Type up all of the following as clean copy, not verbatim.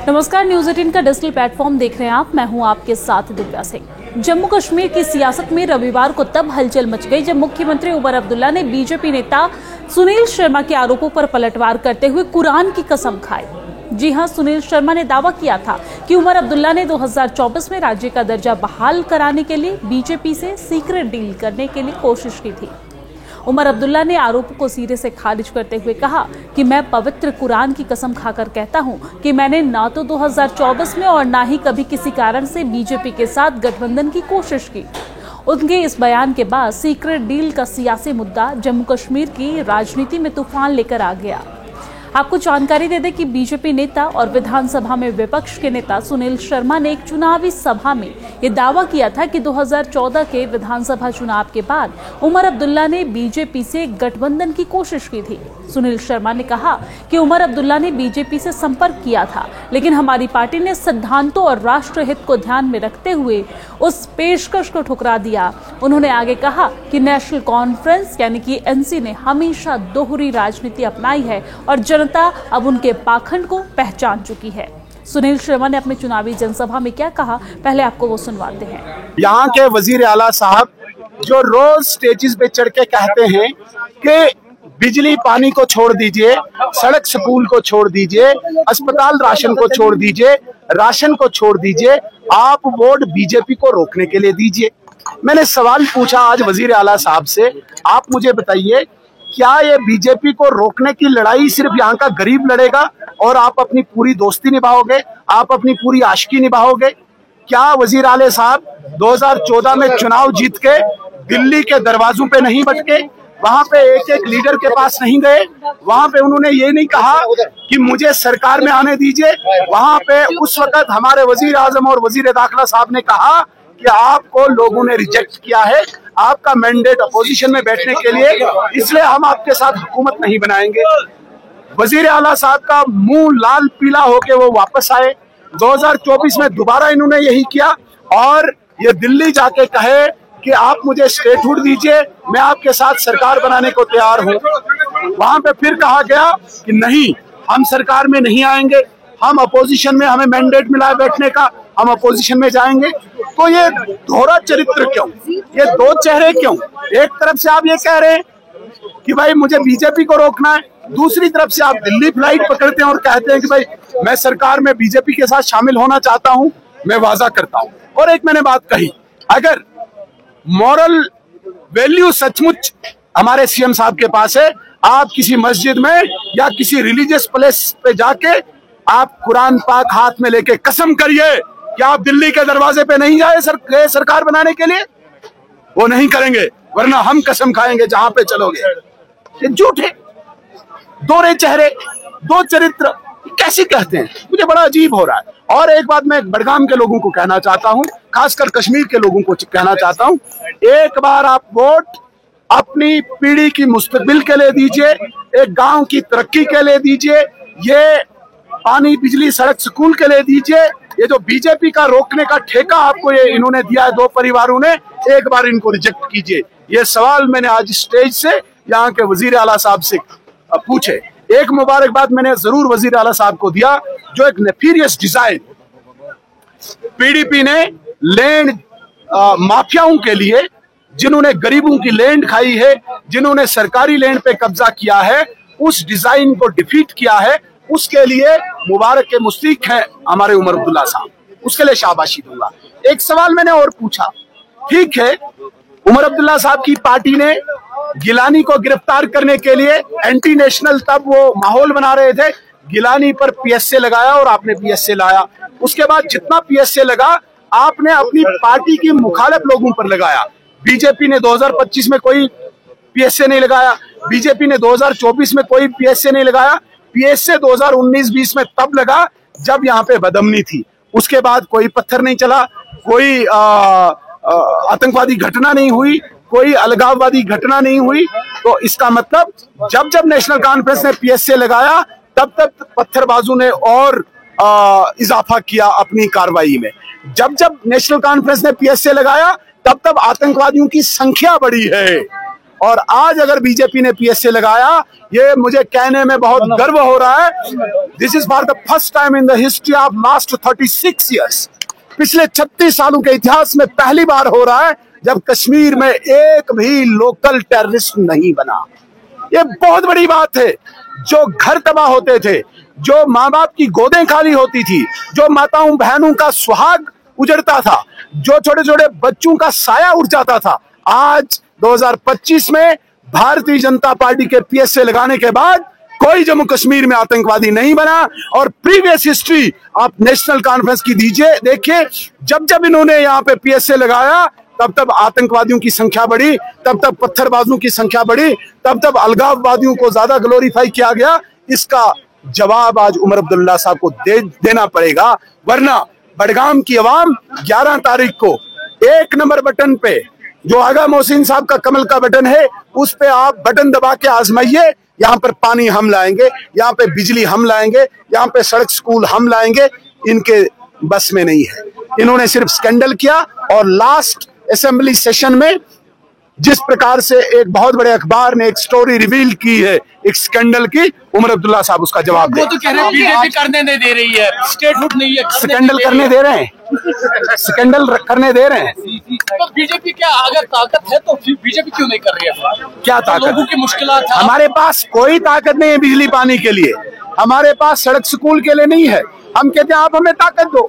नमस्कार, न्यूज 18 का digital platform देख रहे हैं आप। मैं हूं आपके साथ दिव्या सिंह। जम्मू कश्मीर की सियासत में रविवार को तब हलचल मच गई जब मुख्यमंत्री उमर अब्दुल्ला ने बीजेपी नेता सुनील शर्मा के आरोपों पर पलटवार करते हुए कुरान की कसम खाई। जी हां, सुनील शर्मा ने दावा किया था कि उमर अब्दुल्ला ने 2024 में राज्य का दर्जा बहाल कराने के लिए बीजेपी से सीक्रेट डील करने के लिए कोशिश की थी। उमर अब्दुल्ला ने आरोपों को सिरे से खारिज करते हुए कहा कि मैं पवित्र कुरान की कसम खाकर कहता हूं कि मैंने ना तो 2024 में और ना ही कभी किसी कारण से बीजेपी के साथ गठबंधन की कोशिश की। उनके इस बयान के बाद सीक्रेट डील का सियासी मुद्दा जम्मू कश्मीर की राजनीति में तूफान लेकर आ गया। आपको जानकारी दे दें कि बीजेपी नेता और विधानसभा में विपक्ष के नेता सुनील शर्मा ने एक चुनावी सभा में ये दावा किया था कि 2014 के विधानसभा चुनाव के बाद उमर अब्दुल्ला ने बीजेपी से गठबंधन की कोशिश की थी। सुनील शर्मा ने कहा कि उमर अब्दुल्ला ने बीजेपी से संपर्क किया था, लेकिन हमारी पार्टी ने सिद्धांतों और राष्ट्रहित को ध्यान में रखते हुए उस पेशकश को ठुकरा दिया। उन्होंने आगे कहा कि नेशनल कॉन्फ्रेंस यानी कि एनसी ने हमेशा दोहरी राजनीति अपनाई है और जनता अब उनके पाखंड को पहचान चुकी है। सुनील शर्मा ने अपने चुनावी जनसभा में क्या कहा, पहले आपको वो सुनवाते हैं। यहाँ के वजीर आला साहब जो रोज स्टेजेस पे चढ़ के कहते हैं कि बिजली पानी को छोड़ दीजिए, सड़क स्कूल को छोड़ दीजिए, अस्पताल राशन को छोड़ दीजिए, राशन को छोड़ दीजिए, आप वोट बीजेपी को रोकने के लिए दीजिए। मैंने सवाल पूछा आज वजीर आला साहब से, आप मुझे बताइए क्या ये बीजेपी को रोकने की लड़ाई सिर्फ यहाँ का गरीब लड़ेगा और आप अपनी पूरी दोस्ती निभाओगे, आप अपनी पूरी आशिकी निभाओगे? क्या वजीर आला साहब 2014 में चुनाव जीत के दिल्ली के दरवाजों पे नहीं भटके, वहां पे एक एक लीडर के पास नहीं गए, वहां पे उन्होंने ये नहीं कहा कि मुझे सरकार में आने दीजिए? वहां पे उस वक्त हमारे वजीर आजम और वजीर दाखिला साहब ने कहा कि आपको लोगों ने रिजेक्ट किया है, आपका मैंडेट अपोजिशन में बैठने के लिए, इसलिए हम आपके साथ हुकूमत नहीं बनाएंगे। वजीर आला साहब का मुंह लाल पीला होके वो वापस आए। 2024 में दोबारा इन्होंने यही किया और ये दिल्ली जाके कहे कि आप मुझे स्टेटहुड दीजिए, मैं आपके साथ सरकार बनाने को तैयार हूं। वहां पे फिर कहा गया कि नहीं, हम सरकार में नहीं आएंगे, हम अपोजिशन में, हमें मैंडेट मिला है बैठने का, हम अपोजिशन में जाएंगे। तो ये दोहरा चरित्र क्यों, ये दो चेहरे क्यों? एक तरफ से आप ये कह रहे हैं कि भाई मुझे बीजेपी को रोकना है, दूसरी तरफ से आप दिल्ली फ्लाइट पकड़ते हैं और कहते हैं कि भाई मैं सरकार में बीजेपी के साथ शामिल होना चाहता हूं। मैं वादा करता हूं और एक मैंने बात कही, अगर मॉरल वैल्यू सचमुच हमारे सीएम साहब के पास है, आप किसी मस्जिद में या किसी रिलीजियस प्लेस पे जाके आप कुरान पाक हाथ में लेके कसम करिए कि आप दिल्ली के दरवाजे पे नहीं जाए सरकार बनाने के लिए। वो नहीं करेंगे, वरना हम कसम खाएंगे जहां पे चलोगे। ये झूठ है, दोहरे चेहरे, दो चरित्र कैसे कहते हैं? मुझे बड़ा अजीब हो रहा है। और एक बात मैं बड़गाम के लोगों को कहना चाहता हूं, खासकर कश्मीर के लोगों को कहना चाहता हूं, एक बार आप वोट अपनी पीढ़ी की मुस्तकबिल के लिए दीजिए, एक गांव की तरक्की के लिए दीजिए, ये पानी बिजली सड़क स्कूल के लिए दीजिए। ये जो बीजेपी का रोकने का ठेका आपको ये इन्होंने दिया है दो परिवारों ने, एक बार इनको रिजेक्ट कीजिए। ये सवाल मैंने आज स्टेज से यहाँ के वजीर आला साहब से पूछे। एक मुबारकबाद मैंने जरूर वजीर आला साहब को दिया, जो एक नेफीरियस डिजाइन पीडीपी ने लैंड माफियाओं के लिए, जिन्होंने गरीबों की लैंड खाई है, जिन्होंने सरकारी लैंड पे कब्जा किया है, उस डिजाइन को डिफीट किया है, उसके लिए मुबारक के मुस्तहिक हैं हमारे उमर अब्दुल्ला साहब, उसके लिए शाबाशी दूंगा। एक सवाल मैंने और पूछा, ठीक है उमर अब्दुल्ला साहब की पार्टी ने गिलानी को गिरफ्तार करने के लिए एंटी नेशनल तब वो माहौल बना रहे थे, गिलानी पर पीएसए लगाया और आपने पीएसए लाया। उसके बाद जितना पीएसए लगा आपने अपनी पार्टी की मुखालिफ लोगों पर लगाया। बीजेपी ने 2025 में कोई पीएसए नहीं लगाया, बीजेपी ने 2024 में कोई पीएसए नहीं लगाया। पीएसए 2019-20 में तब लगा जब यहाँ पे बदअमनी थी। उसके बाद कोई पत्थर नहीं चला, कोई आतंकवादी घटना नहीं हुई, कोई अलगाववादी घटना नहीं हुई। तो इसका मतलब जब जब नेशनल कॉन्फ्रेंस ने पीएसए लगाया तब तब पत्थरबाजों ने और इजाफा किया अपनी कार्रवाई में। जब जब नेशनल कॉन्फ्रेंस ने पीएसए लगाया तब तब आतंकवादियों की संख्या बढ़ी है। और आज अगर बीजेपी ने पीएसए लगाया, ये मुझे कहने में बहुत गर्व हो रहा है। This is for the first time in the history of last 36 years. पिछले 36 सालों के इतिहास में पहली बार हो रहा है जब कश्मीर में एक भी लोकल टेररिस्ट नहीं बना। ये बहुत बड़ी बात है। जो घर तबाह होते थे, जो माँ बाप की गोदें खाली होती थी, जो माताओं बहनों का सुहाग उजड़ता था, जो छोटे छोटे बच्चों का साया उड़ जाता था, आज 2025 में भारतीय जनता पार्टी के पीएसए लगाने के बाद कोई जम्मू कश्मीर में आतंकवादी नहीं बना। और प्रीवियस हिस्ट्री आप नेशनल कॉन्फ्रेंस की देखिए, जब जब इन्होंने यहाँ पे पीएसए लगाया तब तब आतंकवादियों की संख्या बढ़ी, तब तब पत्थरबाजों की संख्या बढ़ी, तब तब अलगाववादियों को ज्यादा ग्लोरीफाई किया गया। इसका जवाब आज उमर अब्दुल्ला साहब को देना पड़ेगा, वरना बडगाम की आवाम 11 तारीख को 1 नंबर बटन पे जो आगा मोहसिन साहब का कमल का बटन है, उस पे आप बटन दबा के आजमाइए। यहाँ पर पानी हम लाएंगे, यहाँ पे बिजली हम लाएंगे, यहाँ पे सड़क स्कूल हम लाएंगे। इनके बस में नहीं है। इन्होंने सिर्फ स्कैंडल किया। और लास्ट असेंबली सेशन में जिस प्रकार से एक बहुत बड़े अखबार ने एक स्टोरी रिवील की है एक स्कैंडल की, उमर अब्दुल्ला साहब उसका जवाब दे। वो तो कह रहे हैं बीजेपी करने नहीं दे रही है, स्टेटहुड नहीं है, स्कैंडल करने दे रहे हैं, स्कैंडल करने दे रहे हैं। तो बीजेपी क्या अगर ताकत है तो बीजेपी क्यों नहीं कर रही है? क्या ताकत? लोगों की मुश्किलात है। हमारे पास कोई ताकत नहीं है बिजली पानी के लिए, हमारे पास सड़क स्कूल के लिए नहीं है। हम कहते हैं आप हमें ताकत दो,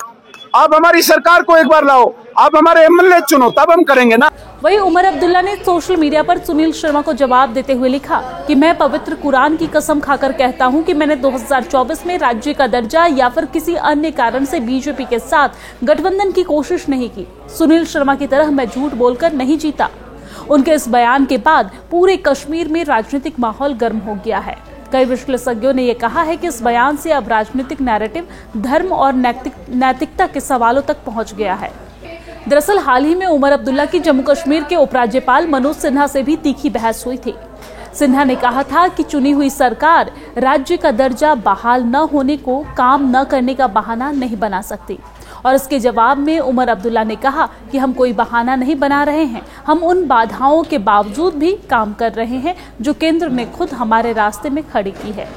आप हमारी सरकार को एक बार लाओ, आप हमारे एमएलए चुनो, तब हम करेंगे ना। वहीं उमर अब्दुल्ला ने सोशल मीडिया पर सुनील शर्मा को जवाब देते हुए लिखा कि मैं पवित्र कुरान की कसम खाकर कहता हूं कि मैंने 2024 में राज्य का दर्जा या फिर किसी अन्य कारण से बीजेपी के साथ गठबंधन की कोशिश नहीं की। सुनील शर्मा की तरह मैं झूठ बोलकर नहीं जीता। उनके इस बयान के बाद पूरे कश्मीर में राजनीतिक माहौल गर्म हो गया है। कई विश्लेषज्ञों ने यह कहा है कि इस बयान से अब राजनीतिक नैरेटिव धर्म और नैतिकता के सवालों तक पहुंच गया है। दरअसल हाल ही में उमर अब्दुल्ला की जम्मू कश्मीर के उपराज्यपाल मनोज सिन्हा से भी तीखी बहस हुई थी। सिन्हा ने कहा था कि चुनी हुई सरकार राज्य का दर्जा बहाल न होने को काम न करने का बहाना नहीं बना सकती। और इसके जवाब में उमर अब्दुल्ला ने कहा कि हम कोई बहाना नहीं बना रहे हैं, हम उन बाधाओं के बावजूद भी काम कर रहे हैं जो केंद्र ने खुद हमारे रास्ते में खड़ी की है।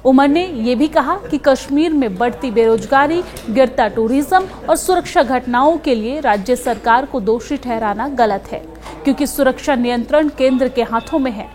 उमर ने ये भी कहा कि कश्मीर में बढ़ती बेरोजगारी, गिरता टूरिज्म और सुरक्षा घटनाओं के लिए राज्य सरकार को दोषी ठहराना गलत है, क्योंकि सुरक्षा नियंत्रण केंद्र के हाथों में है।